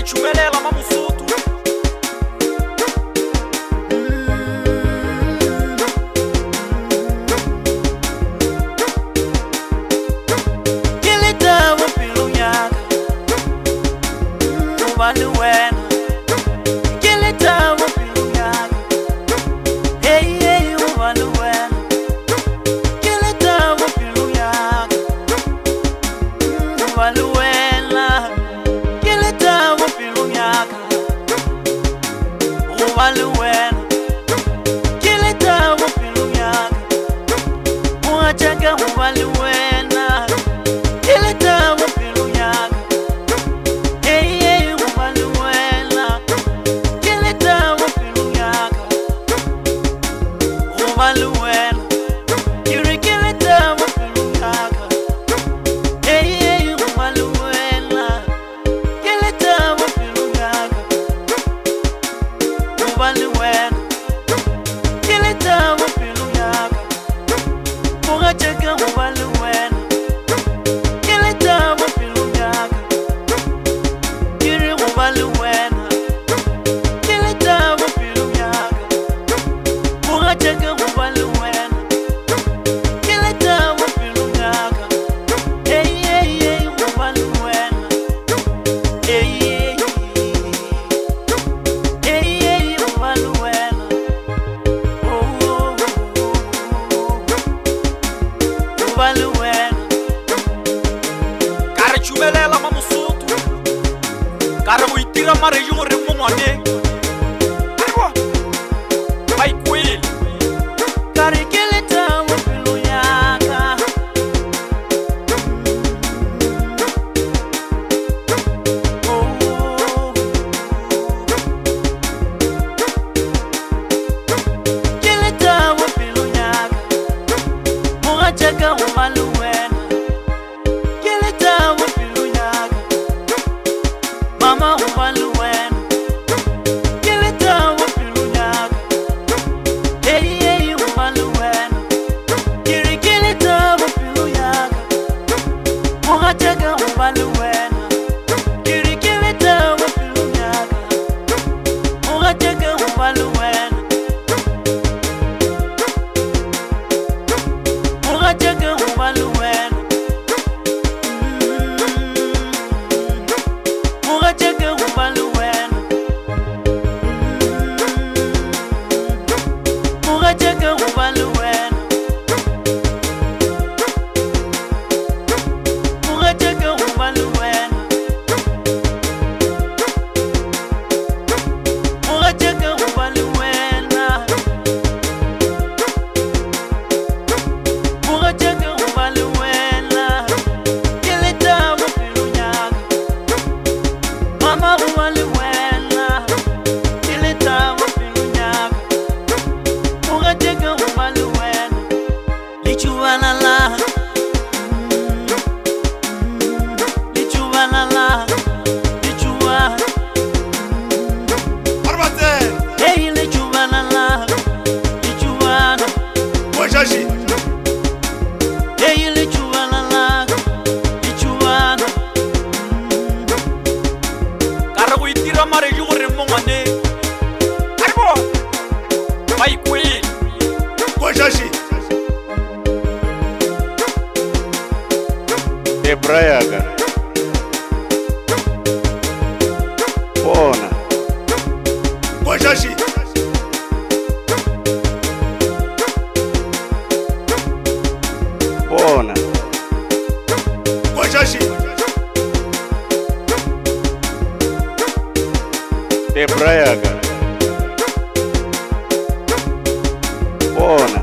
chumelela mamusutu Kilita wapilu nyaka Ubali wena Kilita wapilu nyaka Hey hey ubali wena Kilita wapilu nyaka Ubali wena Kilita wapilu nyaka Ubali wena Kilita wapilu nyaka Uachaka ubali wena Kilita wapilu nyaka Hey hey ubali wena Kilita wapilu nyaka Ubali wena Yuri kilita wapilu nyaka Hey hey ubali wena Kilita wapilu nyaka Ubali wena Kilita wapilu nyaka Uachaka ubali wena Kilita wapilu nyaka Yuri ubali wena Kilita wapilu nyaka Uachaka ubali wena Kilita wapilu nyaka Hey hey hey ubali wena Hey hey Hey hey ubali wena Oh ubali wena kare chumelela mamusutu kare muitira marejo gore mongwane aiwa bai kweli Kari kilita wapilu nyaka Oh Kilita wapilu nyaka Uachaka ubali wena Kilita wapilu nyaka Mama ubali wena Kilita wapilu nyaka Hey hey ubali wena Kiri kilita wapilu nyaka Uachaka ubali wena Kiri kilita wapilu nyaka Uachaka ubali wena Uachaka ubali wena Uachaka ubali wena Uachaka ubali wena Uachaka ubali wena Uachaka ubali wena Uachaka ubali wena Kilita wapilu nyaka Mama ubali wena Kilita wapilu nyaka Uachaka ubali wena Lichuwana la Lichuwana la Lichuwa Arbate, Hey lichuwana la Lichuwana Wajaji, Hey lichuwana la Lichuwana kare muitira marejo gore mongwane aiwa bai kweli Wajaji, Ebrayaga Pona Wajaji, Pona Wajaji, Ebrayaga Pona